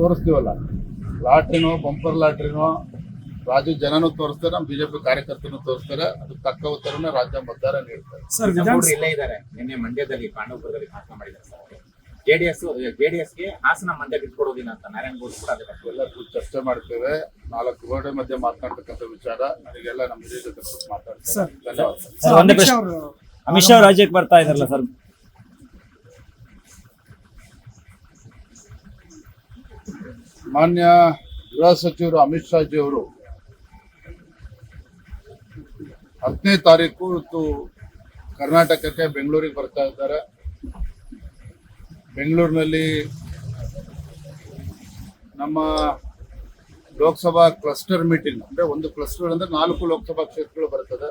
ತೋರಿಸ್ತೀವಲ್ಲ, ಲಾಟ್ರಿನೋ bumper ಲಾಟ್ರಿನೋ ರಾಜ್ಯ ಜನನು ತೋರಿಸ್ತಾರೆ, ನಮ್ಮ ಬಿಜೆಪಿ ಕಾರ್ಯಕರ್ತರು ತೋರಿಸ್ತಾರೆ. ಅದಕ್ಕೆ ತಕ್ಕ ಉತ್ತರನ ರಾಜ್ಯ ಮತದಾರ ನೀಡ್ತಾರೆ. ಇಲ್ಲೇ ಇದ್ದಾರೆ. ನಿನ್ನೆ ಮಂಡ್ಯದಲ್ಲಿ ಪಾಂಡವಪುರದಲ್ಲಿ ಭಾಷಣ ಮಾಡಿದ್ದಾರೆ ಸರ್. ಜೆಡಿಎಸ್ಗೆ ಹಾಸನ ಮಂಡ್ಯ ಬಿಟ್ಕೊಡೋದಿಲ್ಲ ಅಂತ ನಾರಾಯಣಗೌಡ ಕೂಡ ಎಲ್ಲ ಚರ್ಚೆ ಮಾಡ್ತೇವೆ. 4 ಗೋಡೆ ಮಧ್ಯೆ ಮಾತನಾಡ್ತಕ್ಕಂಥ ವಿಚಾರ ನನಗೆಲ್ಲ ನಮ್ಮ ಜೊತೆ ಮಾತಾಡ್ತಾರೆ. ಧನ್ಯವಾದ. ಅಮಿತ್ ಶಾ ರಾಜ್ಯಕ್ಕೆ ಬರ್ತಾ ಇದಾರಲ್ಲ ಸರ್, ಮಾನ್ಯ ಗೃಹ ಸಚಿವರು ಅಮಿತ್ ಶಾ ಜಿ ಅವರು 10ನೇ ತಾರೀಕು ಇವತ್ತು ಕರ್ನಾಟಕಕ್ಕೆ ಬೆಂಗಳೂರಿಗೆ ಬರ್ತಾ ಇದ್ದಾರೆ. ಬೆಂಗಳೂರಿನಲ್ಲಿ ನಮ್ಮ ಲೋಕಸಭಾ ಕ್ಲಸ್ಟರ್ ಮೀಟಿಂಗ್, ಅಂದ್ರೆ ಒಂದು ಕ್ಲಸ್ಟರ್ ಅಂದ್ರೆ 4 ಲೋಕಸಭಾ ಕ್ಷೇತ್ರಗಳು ಬರ್ತದೆ.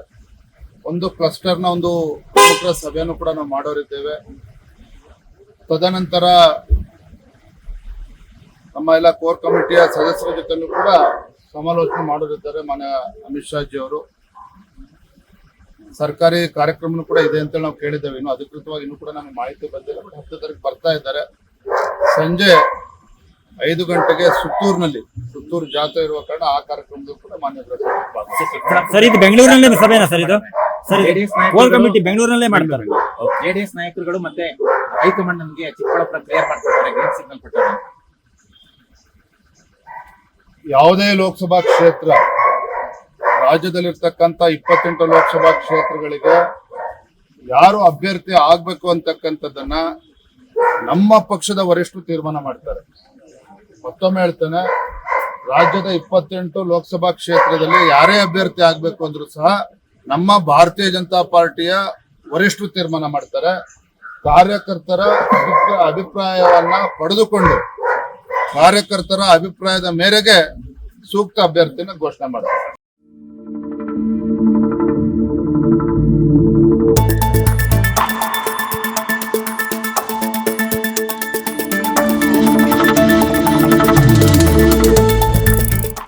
ಒಂದು ಕ್ಲಸ್ಟರ್ನ ಒಂದು ಪ್ರಮುಖ ಸಭೆಯನ್ನು ಕೂಡ ನಾವು ಮಾಡೋರಿದ್ದೇವೆ. ತದನಂತರ ನಮ್ಮ ಎಲ್ಲ ಕೋರ್ ಕಮಿಟಿಯ ಸದಸ್ಯರ ಜೊತೆನೂ ಕೂಡ ಸಮಾಲೋಚನೆ ಮಾಡೋರಿದ್ದಾರೆ ಮಾನ್ಯ ಅಮಿತ್ ಶಾ ಜಿ ಅವರು. ಸರ್ಕಾರಿ ಕಾರ್ಯಕ್ರಮನೂ ಕೂಡ ಇದೆ ಅಂತ ನಾವು ಕೇಳಿದ್ದೇವೆ. ಇನ್ನು ಅಧಿಕೃತವಾಗಿ ಇನ್ನೂ ಕೂಡ ನಮಗೆ ಮಾಹಿತಿ ಬಂದಿಲ್ಲ. 10 ತಾರೀಕು ಬರ್ತಾ ಇದ್ದಾರೆ. ಸಂಜೆ 5 ಗಂಟೆಗೆ ಸುತ್ತೂರು ಜಾತ್ರೆ ಇರುವ ಕಾರಣ ಆ ಕಾರ್ಯಕ್ರಮದಲ್ಲೂ ಕೂಡ ಮಾನ್ಯ ಸರ್. ಇದು ಬೆಂಗಳೂರಿನಲ್ಲೇ ಸಭೆನಾ ಸರ್? ಇದು ಸರ್ ಕೋರ್ ಕಮಿಟಿ ಬೆಂಗಳೂರಿನಲ್ಲೇ ಮಾಡ್ತಾರೆ. ಜೆಡಿಎಸ್ ನಾಯಕರುಗಳು ಮತ್ತೆ ಹೈಕಮಾಂಡ್ ನಮಗೆ ಚಿಕ್ಕಬಳ್ಳಾಪುರ ಕ್ಲಿಯರ್ ಮಾಡ್ತಾರೆ, ಗ್ರೀನ್ ಸಿಗ್ನಲ್ ಕೊಡ್ತಾರೆ. ಯಾವುದೇ ಲೋಕಸಭಾ ಕ್ಷೇತ್ರ, ರಾಜ್ಯದಲ್ಲಿರ್ತಕ್ಕಂಥ 28 ಲೋಕಸಭಾ ಕ್ಷೇತ್ರಗಳಿಗೆ ಯಾರು ಅಭ್ಯರ್ಥಿ ಆಗ್ಬೇಕು ಅಂತಕ್ಕಂಥದ್ದನ್ನ ನಮ್ಮ ಪಕ್ಷದ ವರಿಷ್ಠರು ತೀರ್ಮಾನ ಮಾಡ್ತಾರೆ. ಮತ್ತೊಮ್ಮೆ ಹೇಳ್ತೇನೆ, ರಾಜ್ಯದ 28 ಲೋಕಸಭಾ ಕ್ಷೇತ್ರದಲ್ಲಿ ಯಾರೇ ಅಭ್ಯರ್ಥಿ ಆಗ್ಬೇಕು ಅಂದ್ರೂ ಸಹ ನಮ್ಮ ಭಾರತೀಯ ಜನತಾ ಪಾರ್ಟಿಯ ವರಿಷ್ಠರು ತೀರ್ಮಾನ ಮಾಡ್ತಾರೆ. ಕಾರ್ಯಕರ್ತರ ಅಭಿಪ್ರಾಯವನ್ನ ಪಡೆದುಕೊಂಡು ಕಾರ್ಯಕರ್ತರ ಅಭಿಪ್ರಾಯದ ಮೇರೆಗೆ ಸೂಕ್ತ ಅಭ್ಯರ್ಥಿನ ಘೋಷಣೆ ಮಾಡ್ತಾರೆ.